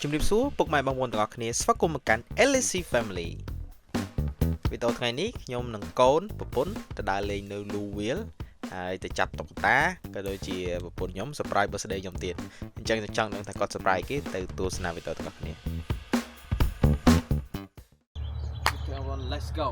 ជំរាបសួរពុកម៉ែបងប្អូនទាំងអស់គ្នាស្វាគមន៍មកកាន់ LC Family វីដេអូថ្ងៃនេះខ្ញុំនឹងកូនប្រពន្ធទៅដើរលេងនៅ Louisville ហើយទៅចាប់តុក្កតាក៏ដូចជាប្រពន្ធខ្ញុំ surprise birthday ខ្ញុំទៀតអញ្ចឹងចង់ដឹងថាគាត់ surprise គេទៅទស្សនាវីដេអូទាំងអស់គ្នា Okay everyone let's go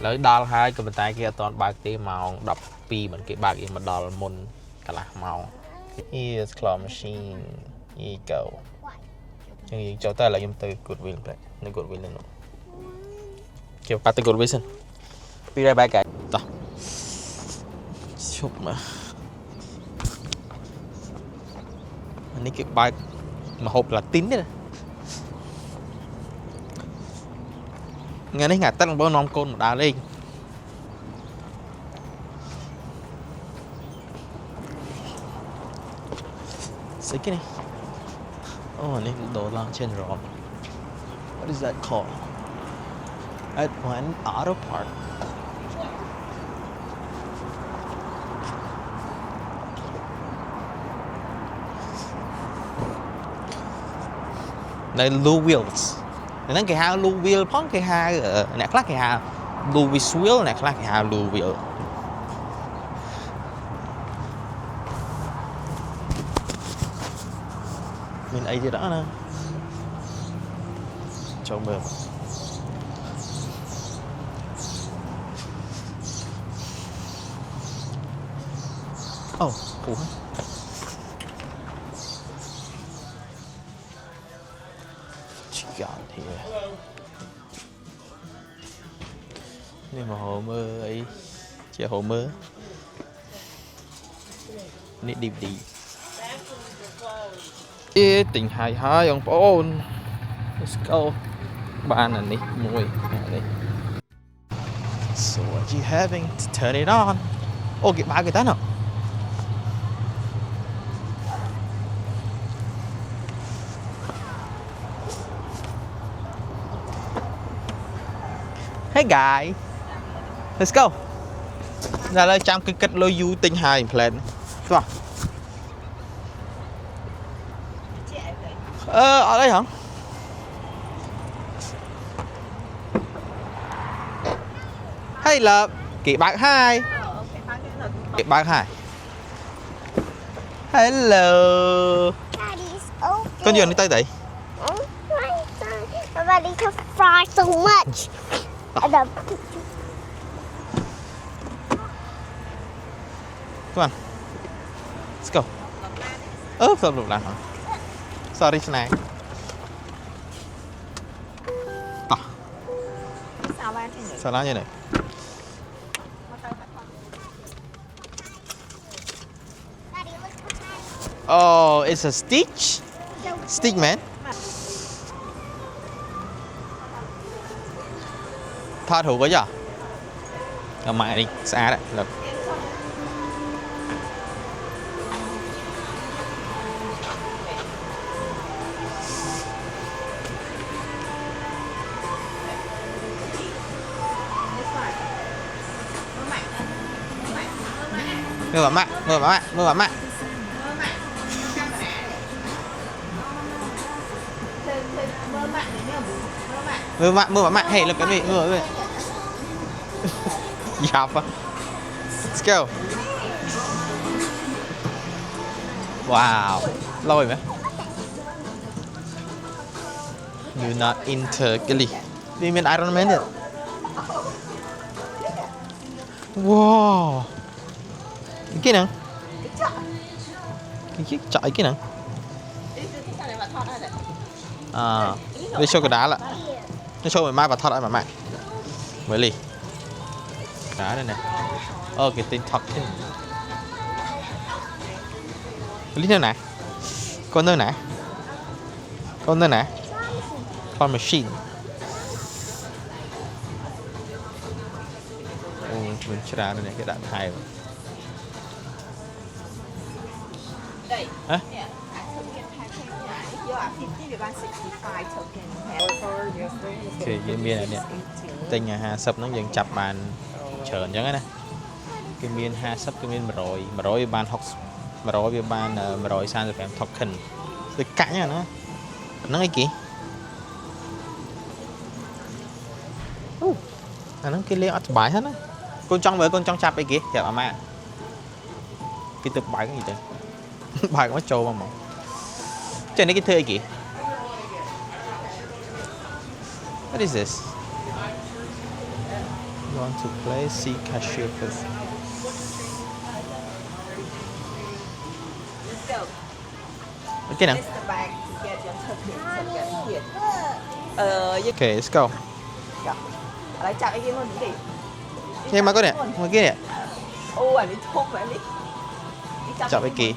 Lấy đal hai cái bàn tay kia toàn bạc tí màu đập pi mình cái bạc im mà đal môn cả là màu here's claw machine here you go nhưng cho ta là dùng từ Goodwill vậy nó Goodwill lên kiểu bắt từ Goodwill xin pi ra ba cái đó chụp mà anh ấy cái bạc mà hộp là tín đấy nghe đấy ngạt tăng bao non côn một đá lên xích cái này này đồ lang trên rồi what is that called at one auto park đây Louisville nên cái hào Louisville phong cái hào nè khác cái hào Louisville nè khác cái hào Louisville mình ấy gì đó nè cho mơ oh cool God here. Nhưng mà hồ mơ ấy chưa hồ mơ nít đi đi ê tình hài hai ông bốn let's go bạn này mùi đây so what you having to turn it on ô cái ba cái tán nào Hey guys, let's go. Ra đây trong cái cách lôi du tinh hai plan. Đúng không? Ở đây hả? Hay là kỹ bác hai. Kỹ bác hai. Hello. Con gì đi tới đây? Everybody can fry so much. Come on. Let's go. Không được làm hả? Sorry snack. Sao lá như này? Oh, it's a Stitch? Stitch man. Thoát thủ có chưa? Ở mẹ đi, xa đấy. Được. Mưa bấm mẹ, mưa bấm mẹ, mưa bấm mẹ. Mưa bấm mẹ, hey, look at me, mưa. Yeah, let's go. Wow, lôi mà. You're not into Gilly. Do you mean Iron Man? Wow. Cái nào? Cái chạy cái nào? À, để show cái đá lại. Nó show mày mai và thoát lại mà mày. Mới lì. Đá đây nè. Cái tên thật thế. Lý nào nè? Con nơi nè? Con nơi nè? Con machine. mình ra đây này cái đạn hai rồi. Đây. Hả? Nè, token package này. You are 50 with 165 token pack. Ok, dưới miền này nè. Tên nhà Hà sập nó dần chập bàn chởn chẳng ấy nè. Cái miền Hà sập cái miền mà rồi bàn học mà rồi bàn mà rồi sang rồi phải token. Rồi cãi nha nó cái gì? Nó cái leo ở bài hết á. Con trong chập cái kìa, kìa mà. Cái tập bài cái gì vậy? Bài có trâu mà. Trên này cái thơ kìa. What is this? You want to play see cashier first. Let's go. Okay nào. This is the bag to get your token here. Okay, let's go. Lại chặt cái kia luôn đi. Thế mà có nè, mà kia nè. Ô, anh đi thốt vậy đi. Chọn cái kìa.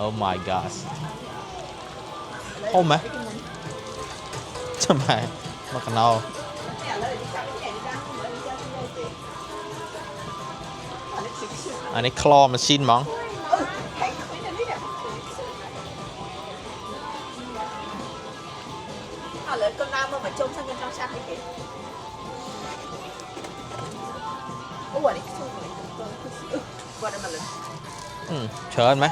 Oh my god. Ôm mà. Chăm mà. Mà còn nào. Anh ấy claw machine mong. Lấy con nam mà trông sang bên trong sang cái kìa. Ủa, này cái này. Watermelon. Chờ anh mấy.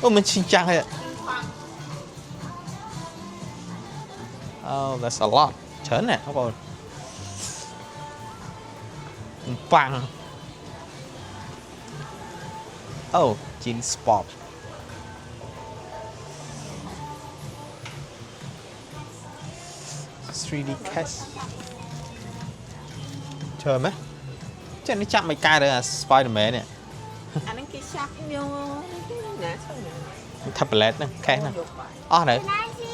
Ô, mình xin chăng hay ạ? Oh, that's a lot. Chờ nè, không còn. Bang. Oh, Gene Spot. Three D cash. Chờ mấy. Chứ nó chạm mấy cái rồi à Spider-Man nè. Anh ấy kia sạc nhiều nè. Tablet nè, cái nè. Đấy. Can I see?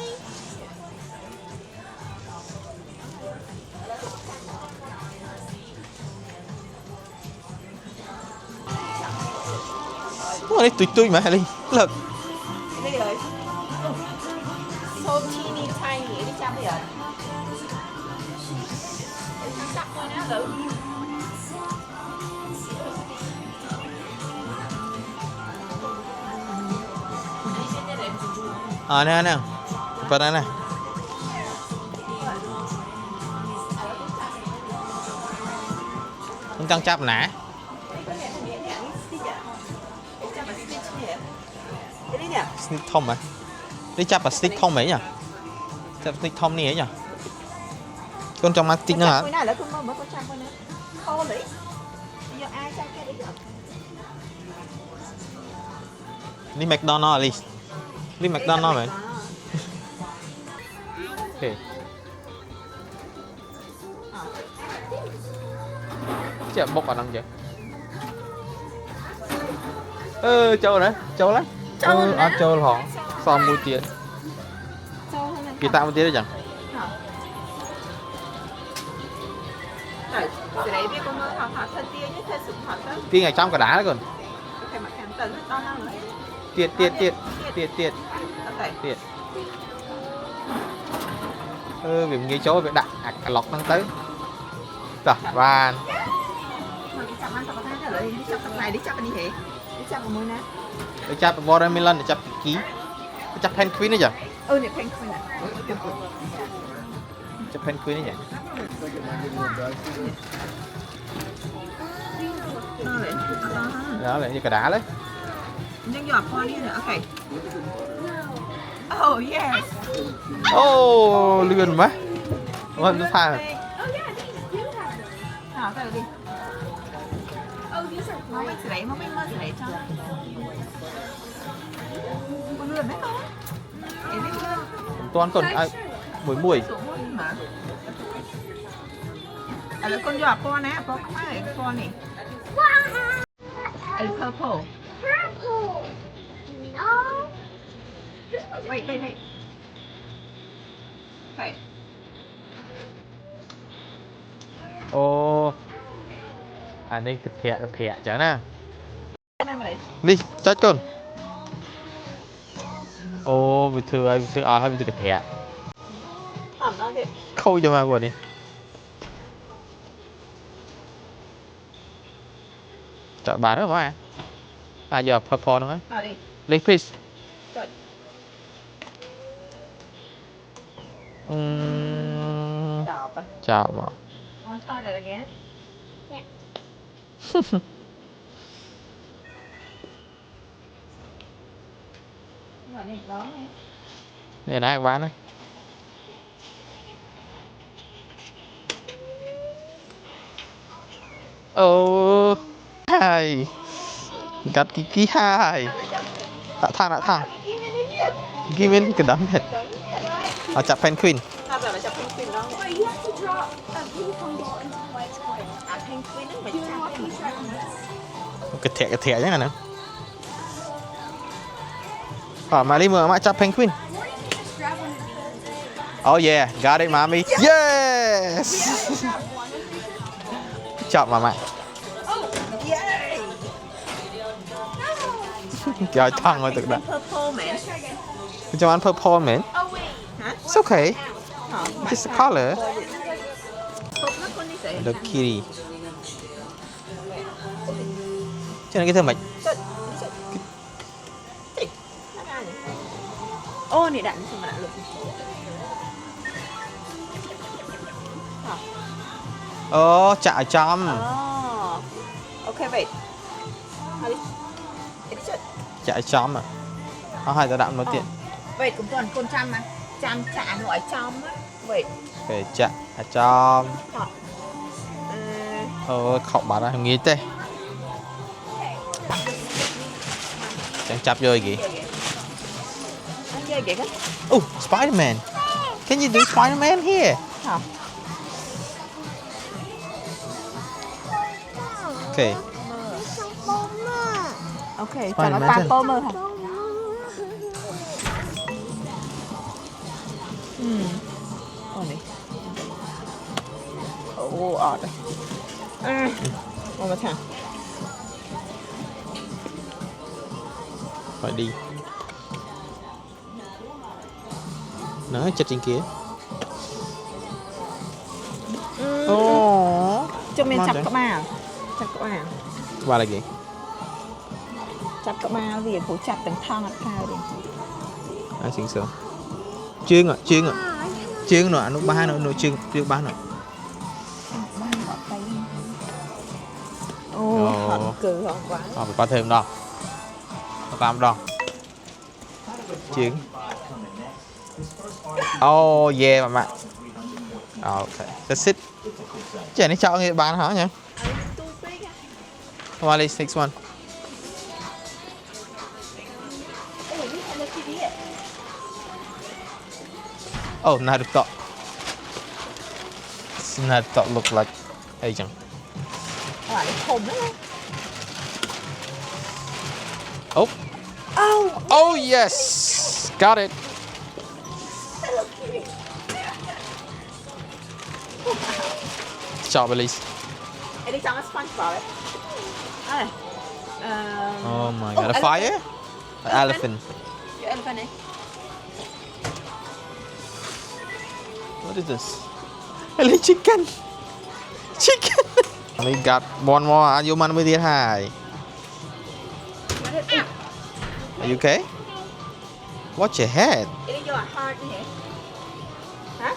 Ủa, đây tui mà Ly. Lực. Đây rồi. So teeny tiny đi chạm đi rồi. Chắc thôi nè lử. Nè. Pada nè. Không trong chắp nè. Sneak thông mà. Đi chắp là stick thông mấy nhỉ? Chắp stick thông này ấy nhỉ? Con trong mang stick nữa hả? Đi McDonald's đi. Đi McDonald's vậy. Ok. Chả bốc vào năm vậy. Châu đấy, châu lắm. Châu là họ xong mua tiền. Kỳ tạo một tiền đấy chẳng. Tiền ngày trong cả đá đấy còn. Tiệt. Vì nghe chỗ việc đặt lọc năng tới. Rồi, và để chắp watermelon để chắp ký. Để chắp penguin nữa chẳng? Nè penguin nè. Chắp penguin nữa chẳng? Đó là như cả đá đấy. Nhưng giọt con đi nữa, ok. Oh yes. Lươn quá. Ôi, nó pha. Nào, cái đi. Mau bên sấy cho. Con lươn đấy không? Em biết lươn. Toàn còn mùi. Là con giọt con á, con không phải con này. Purple. Purple. No. Wait. Okay. Đây thịt thịt chẳng nè. Đi. Đi, chết con. Vì thưa hay thịt thịt. Khâu cho mà qua đi. chọn bán nữa phải à giờ purple nữa đi Leave please Chọn. Stop. chào mà Want to try that again? Rồi đi đó nè. này nãy bán đấy ô hai gắt kiki hai đã thang ghi bên cái đám hết ở chặt penguin Ta bảo là cho penguin đó. Wait, you have to drop a ping pong ball into the white square. À penguin nó phải Do you chặt want cái me gì? to try? cái thẻ như này nè mà đi mượn mà chặt penguin Just grab one of those. oh yeah got it mommy yes chọn mà mẹ Yay! trời thằng rồi thực đã Purple man. cho ăn purple man Oh, wait. Hả? it's okay Hả? it's a color Hộp nó con đi sẽ. the kitty cho nên cái thơm mạch Ô, này đạn gì mà đạn lực. chạy chom Ok vậy. Đi. Đi chết. chạy chom à hai ta đạm nói tiện Vậy cũng còn con trăm mà. Trăm trả nội trong á. Vậy. về chạy chom Ờ, không bán ra nghĩ tê chẳng chắp vô gì anh chơi vậy đó. oh Spider-Man can you do Spider-Man here Hả? okay Ok, cho Spider-Man nó ta chân. tô mơ hả? Con này. Ồ, ọt rồi. One more time. phải đi nó chết trên kia oh Cho mình ngon chặt vậy. các bạn. Chặt các bạn. và là gì Chặt các bạn vì phủ chặt từng thang mặt cao đi. ai xinh sướng chuyên nữa nó ba nữa chuyên ba nữa Ba ngọt tay. Ồ. Ồ, hận cừ hận quá. phải có thêm đó có làm đó chuyên oh yeah mà ok that's it chuyện này chọn người bán hả nhỉ Come on, let's next one. Oh, Naruto. Naruto look like Asian. Các bạn khùng đó. Oh. Oh yes, got it. Job, Elise. Em đi trong cái SpongeBob ấy. À, Oh my god, a fire? An elephant. Your elephant ấy. What is this? Ellie, chicken. Chicken. We got one more. You man with it high. Are you okay? Watch your head. Em đi vô à? Hard như thế. Hả?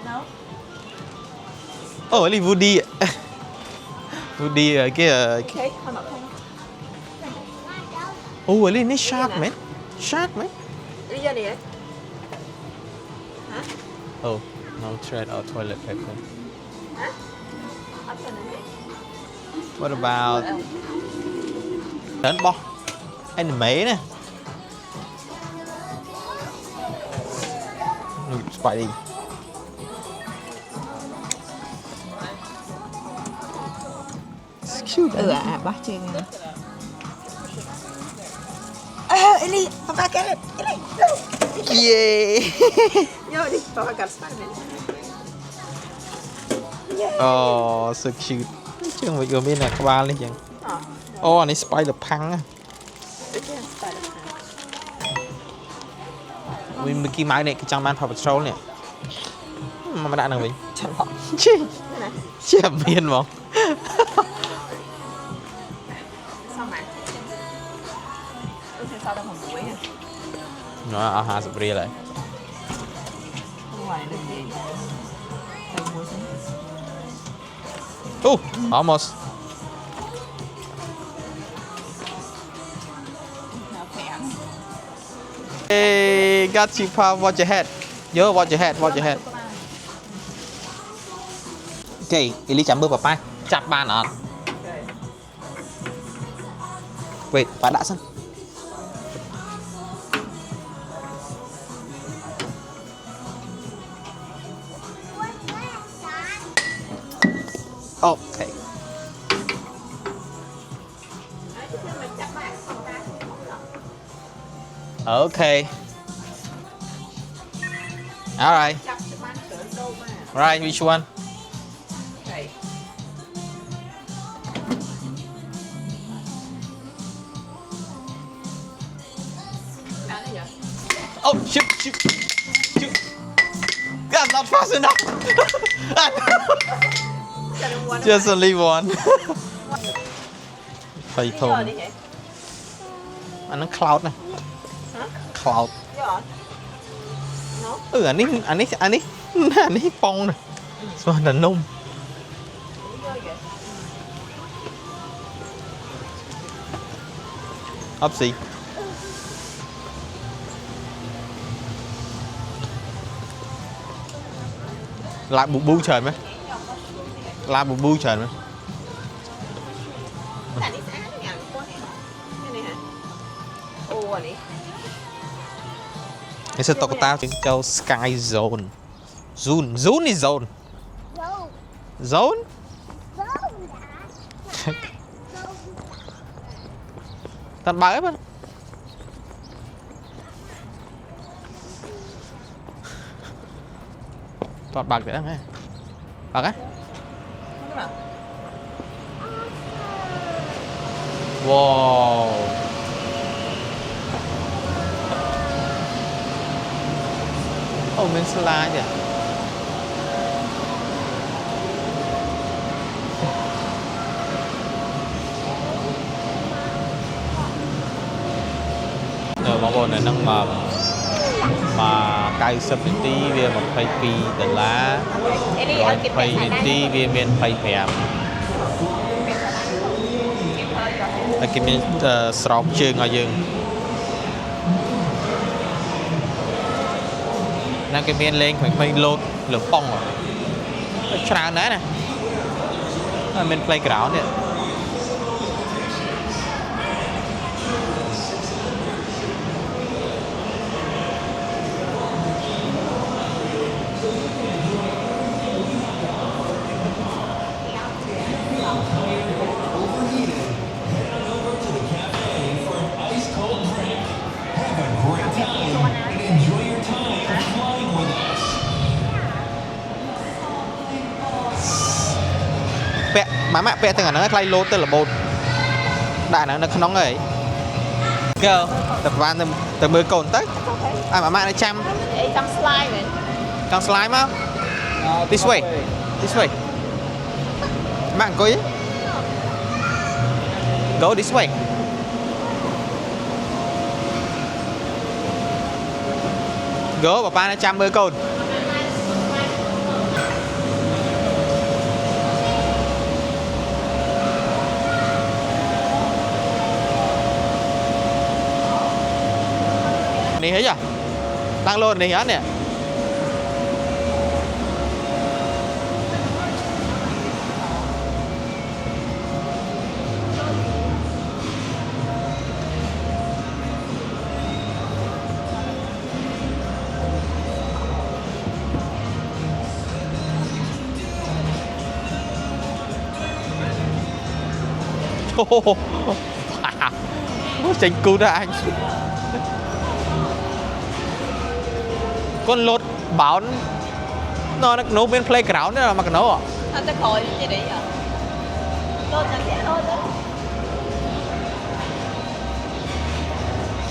No. Oh, Ellie, Woody. Woody cái Okay, hơi mập không? oh, Ellie, this shark man. Shark man. Đi vô đi đấy. Hả? Oh, no thread or toilet paper. Hả? Option này. What about đến bo anh mấy nè Spidey it's cute Bắt trên nè. Ellie, papa get it. Ellie, yeah vô đi. Papa gặp Spiderman. oh so cute chứ không phải gồm bên này có ba lên chẳng oh anh ấy spider phăng á mình kia máy này cái trang man Paw Patrol nè mà đã năng mình Chẳng lọ. chứ miên mà sao đâu mà muối à? Nó ở 50 រៀលហើយ Không ngoài được gì. Đây muối xuống. Almost. Nào khỏe. Hey, got you, pal. Watch your head. Yo, watch your head. Watch your head. Okay, Ellie chạm bước vào pai. Chặt bàn ở. Wait, bạn đã sẵn. Okay. Okay. All right. Right, which one? Đây. Nào đây nhỉ? Oh, shoot. That's not fast enough. Just only one. Phải Giờ thùng. đi hả? Anh nó cloud này. Hả? Cloud. Giờ. Nó. Anh ấy pong này. Sao là nung. Giờ kìa. Hấp xì. Lại bu trời mấy. Lại bu trời mấy. Tại đi sáng cái nhà của này. Cái này hả? Ồ này. Cái sự tộc của tao chính châu Sky Zone. Zone is zone. Go. Zone? Go. Tao bảo ấy. Toàn bạc vậy đó nghe. Bạc á? Không có nào. Wow. Mình slide kìa. Rồi bóng bồn này nâng mà cay sập tí về một phay pi đợt lá rồi phay tí về miền phay phèm là cái miền sọc chương ở dương năng cái miền lên phải lột lửa phong rồi trào nữa nè miền playground này pẹ má mẹ pẹ từng nó play lô tên là bột đại nó nóng ấy cơ tập van từ mười cồn tới má mẹ nó chăm Trong slide này. trong slime á this way mạng coi go this way go bà nó chăm mười cồn này hết chưa tăng luôn này hết nè tranh cứu ra anh con lột bảo nó nấu bên playground nữa mà nấu à Anh ta coi gì đấy à? Tôi chẳng thể thôi đó.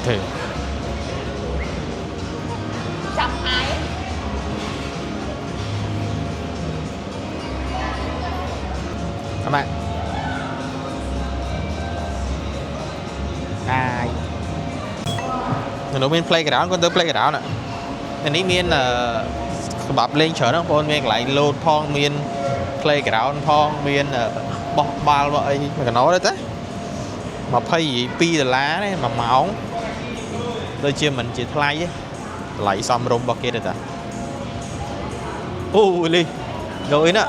thì 120 các bạn ai nó bên playground con tới playground nè nên ý miên là bập lên chở nó con miên lại load phong miên playground phong miên bọc ba vậy mà cái nó đấy thế mà pay gì pi là lá đấy mà máu đôi chia mình chỉ thay ấy lại xong rôm bao kia được à đi rồi nữa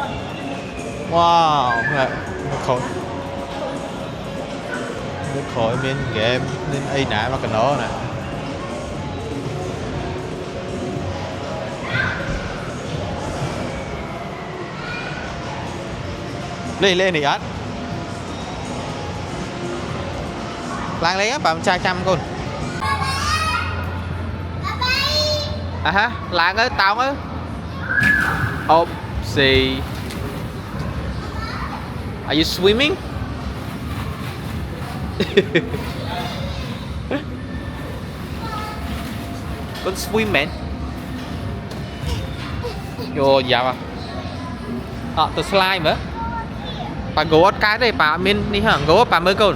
wow khỏi khỏi miên game nên ai nã mà cái nó nè lên thì át lang lấy á bà trai chăm con à ha lang ơi tao ơi oopsie are you swimming con swim man vô dạ từ slime nữa bà gỗ cái đây bà miên đi hả gỗ bà mới con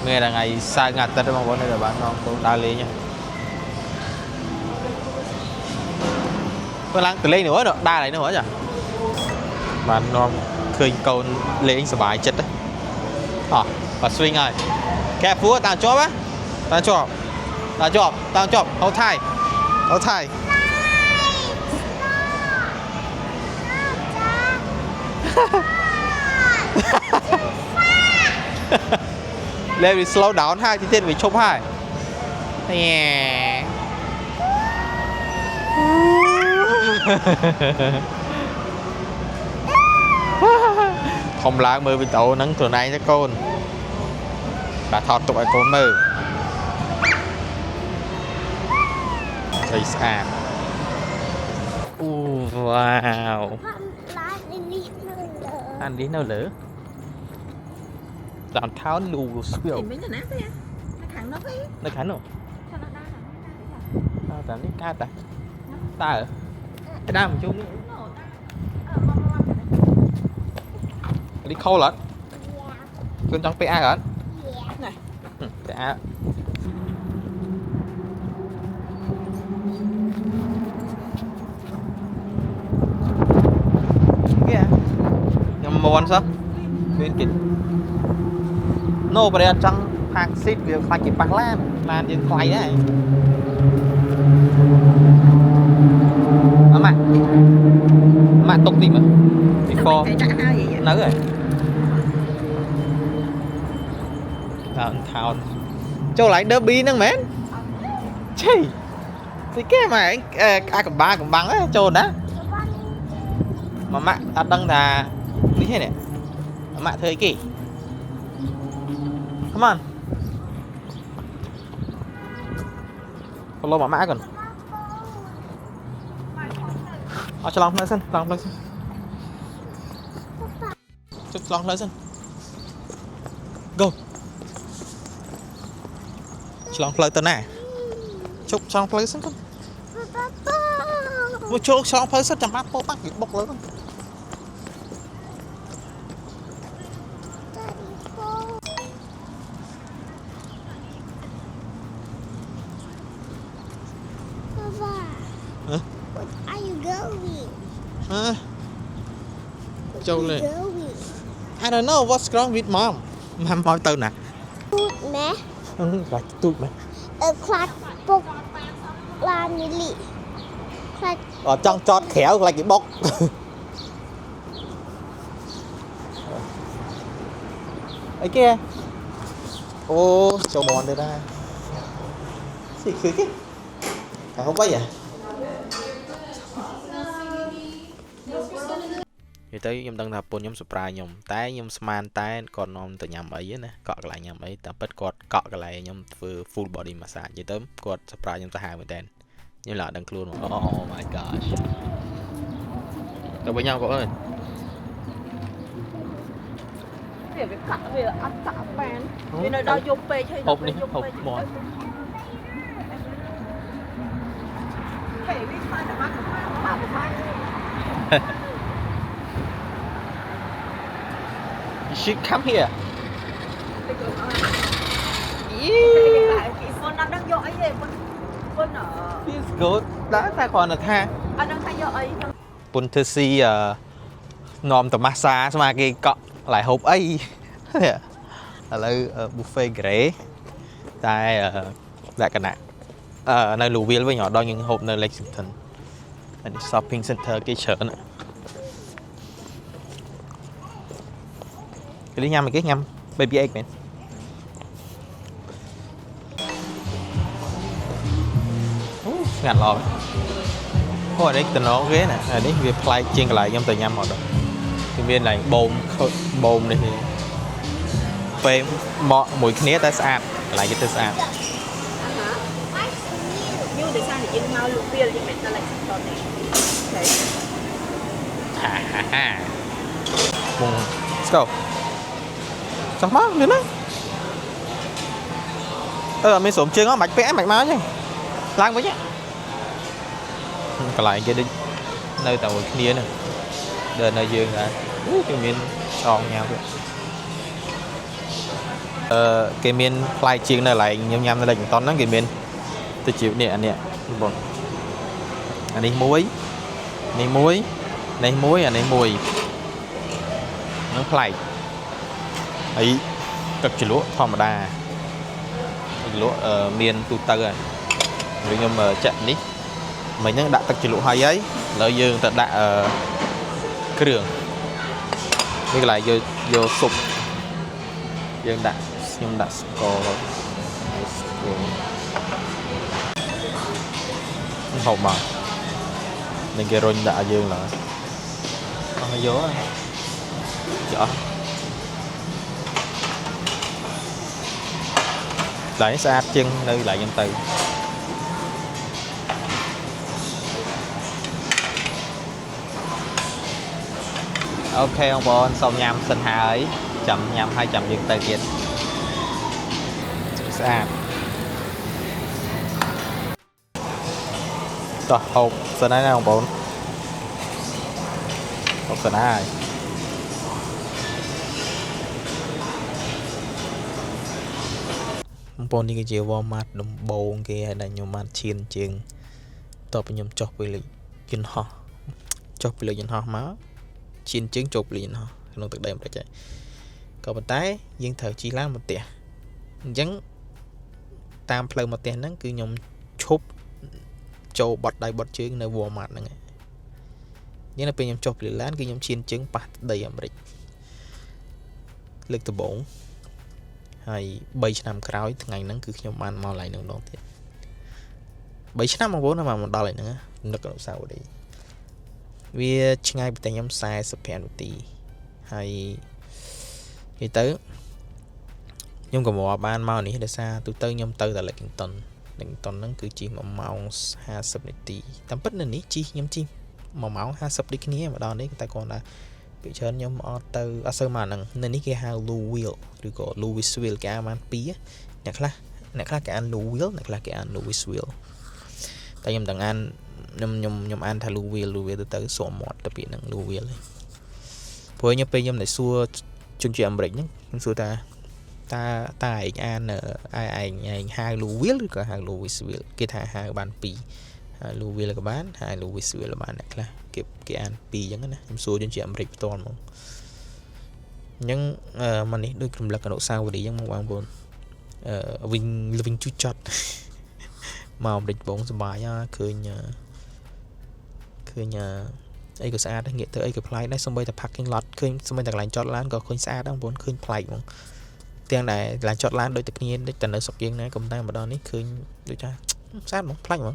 nghe là ngày sai ngặt tới mong muốn đây là bạn không cũng đa lý nha có lăng từ lên nữa rồi đa lại nữa nhỉ bạn non khơi câu lên anh sờ bài chết đấy và swing rồi kẹp phú tao chóp á tao chóp hold tight lên bị slow down hai thì tên bị chụp hai yeah. Không lá mơ bị tàu nắng từ nay cho con bà thọt tụi con mơ thấy sao wow ăn đi nào lỡ làm tháo lù spill nó khánh rồi tao đi ca ta ta ở cái đam một chút đi khâu lắm con trong PA hả này PA kìa nhưng mà sao bên kia nô bà đây trăng phạt xít việc phải kịp bạc lan là điện thoại đấy mà tục gì mà before nỡ rồi thao châu lại đỡ bi năng mến chì thì cái mà ai cầm ba cầm băng á châu đó mà mẹ ta đăng là như thế này mẹ thời kỳ come on follow mà mã còn cho lòng lên sân chụp lòng lên sân go lòng lên tên này chụp lòng lên sân con một chỗ lòng lên sân chẳng bắt bị bốc lớn Are you going? Châu lên I don't know what's wrong with mom mom từ nè Mẹ là tụi mẹ Khát bốc là như lị ở trong chót khéo là cái bốc ấy kia ô châu mòn đây ra gì khứ cái không có gì thì tới nhom đang thạp nhom surprise nhom tái nhom sman tái còn nhom tự nhầm ấy nè cọ lại nhầm ấy ta bất cọt cọ lại nhom full body massage vậy tới cọt surprise nhom ta hai mươi tên như là đang luôn oh my gosh đâu với nhau cậu ơi việc cái cắt về là ăn tạm bàn vì nó đau dùng bê chơi hộp đi hộp mòn You should come here. Con đang vô ấy vậy con ở Feels good. Đã ta còn là tha. anh đang thay vô ấy Pun thư si nòm tầm massage mà cái cọ lại hộp ấy. Là buffet ghế. Tại lại cái này. Nơi Louisville với nhỏ đo những hộp nơi Lexington. Shopping center cái chợ nữa. Cái lý nhâm cái nhâm baby egg man. Ngàn lò. Ôi đấy từ nó ghế nè, đấy việc play chiên lại nhâm từ nhâm rồi. Cái viên này bồn này thì về mọi mũi khné ta sạch lại cái ta sạch. nhưng để sao thì yên mau lục bia thì mẹ ta lại còn này. Đấy. Ha. Mùng, let's go. Sao má lên đấy. Mình sổm chân á, mạch vẽ mạch máu chứ. Lang với nhá. Còn lại cái đi nơi tàu kia nè. Đời nơi dương là cái miền tròn nhau vậy. Cái miền fly chiên này lại nhâm nó lệnh tón nó cái miền tôi chịu nè anh nè. Anh đi muối. Này muối. Này muối à này mùi. Nó fly. Ấy cực chỉ lúa thòm đà. Lúa miền tu tơ rồi. Vì nhưng mà trận đi mình đã tắc chỉ lũ hay ấy lợi dương ta đã cái đường như lại vô sụp dương đã nhưng đã có hộp mà nên cái rôn đã dương là con hơi gió chở lại xa chân nơi lại nhân từ. Ok ông bố xong nhằm xin hà ấy chậm nhằm 200 dương tay kia xa rồi hộp xin ấy nè ông bố hộp xin ai ông bố đi cái chiều vô mặt đồng bố kia hay là nhóm mặt chiên chừng tập nhóm chọc với lịch dân họ chọc với lịch dân họ máu chiên trứng chụp liền hả nó tự đem ra chạy còn một tái dân thờ chi lá một tẻ dấn tam plei một tẻ nó cứ nhom chụp châu bọt đầy bọt trứng nơi vua mặt này nhưng là bên nhom chụp liền lán cứ nhom chiên trứng bát đầy ẩm rịch lực từ bốn hay 3 năm cày ngày nó cứ nhom ăn mau lại nương đó thế 3 năm mà vốn nó mà một đo lại nữa nó còn sao đi vì ngay bị tay nhóm sai sập hẹn tí hay thì tới nhưng còn một ban mau này để xa tôi tới nhóm tư là lại kinh tuần nó cứ chỉ màu ha sập tí tầm bất nên ní chi nhóm chim màu ha sập đi cái này mà đo đấy người ta còn là bị chơi nhóm tư ở sơ mà nên ní cái ha Louisville rồi có Louisville cái man pí nè là cái anh Louisville nè là cái anh Louisville tại nhóm đằng anh nhom ăn thay Louisville tới số 1 đặc biệt là Louisville với nhóm nhom này xua chương trình âm nhé xua ta anh ai hai Louisville cả hai Louisville cái thà hai bàn pi Louisville là các bạn hai Louisville là bạn này là kịp cái ăn pi giống này em xua chương trình âm toàn mà nhưng mà này đôi cùng là cái độ sao đi giống mong buồn Vinh chú chót màu định bốn sờ bài nha cười nhà ấy có xa đấy nghĩa tới ấy cái play đấy xong bây giờ parking lot cười xong bây giờ lại chót lán có khơi xa đó bốn khơi play mà tiếng này là chót lán đôi tập nhiên đấy tận ở sọc giang này cầm tay mà đo nít khơi đôi cha sát một play mà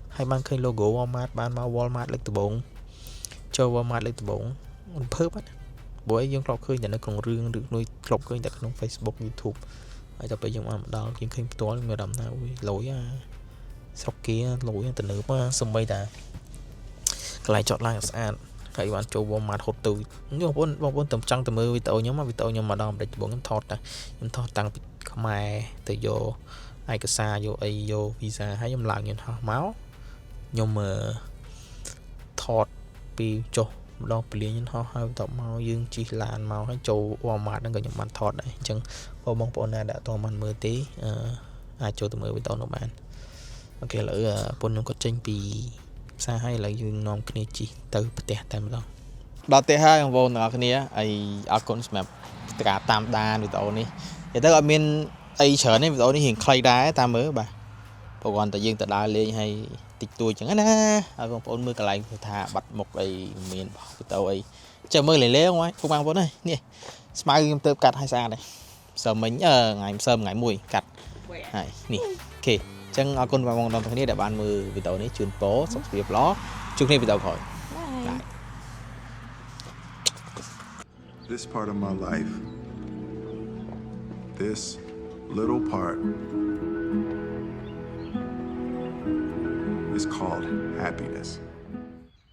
hay mang khơi logo Walmart ban mau Walmart lấy từ bốn cho Walmart lấy từ bốn phớp á buổi dương lọc khơi nhà nó còn riêng được nuôi lọc khơi tại trong Facebook YouTube ấy tập bây giờ mà đo những khơi tối người đầm nào lỗi sau kia lỗi tình nữ mà xong bây giờ lại chọn lại sàn các bạn cho vào mặt hột từ nhưng bốn tầm trăng tầm mưa vì tàu nhóm mà đom để bốn em thọt tăng mai từ vô ai cả xa vô ai vô visa hay nhóm làm như họ máu nhưng mà thọt pi cho ម្ដងពលាញហោះហើយបន្ទាប់មកយើងជិះឡានមកហើយចូល Walmart ហ្នឹងក៏ខ្ញុំបានថតដែរអញ្ចឹងបងប្អូនណាដែលអត់ទាន់បានមើលទេអាចចូលទៅមើលវីដេអូនោះបានអូខេឥឡូវប្រពន្ធខ្ញុំគាត់ចេញពីផ្សារហើយឥឡូវយើងនាំគ្នាជិះទៅផ្ទះតែម្ដងដល់ផ្ទះហើយបងប្អូនទាំងអស់គ្នាហើយអរគុណសម្រាប់ការតាមដានវីដេអូនេះនិយាយទៅអត់មានអីច្រើនទេវីដេអូនេះរៀងខ្លីដែរតាមមើលបាទព្រោះគាត់តែយើងទៅដើរលេងហើយតិចតួចចឹងណាហើយបងប្អូនមើលកន្លែងថាបាត់មុខអីមានវីដេអូអីចាំមើលលេងៗពុកបងប្អូននេះស្មៅខ្ញុំទៅកាត់ឲ្យស្អាតហើយសើមិញថ្ងៃសើមថ្ងៃមួយកាត់ហើយនេះអូខេអញ្ចឹងអរគុណបងប្អូនទាំងគ្នាដែលបានមើលវីដេអូនេះជូនពរសុខភាពល្អជួបគ្នាវីដេអូក្រោយ This part of my life, this little part is called happiness.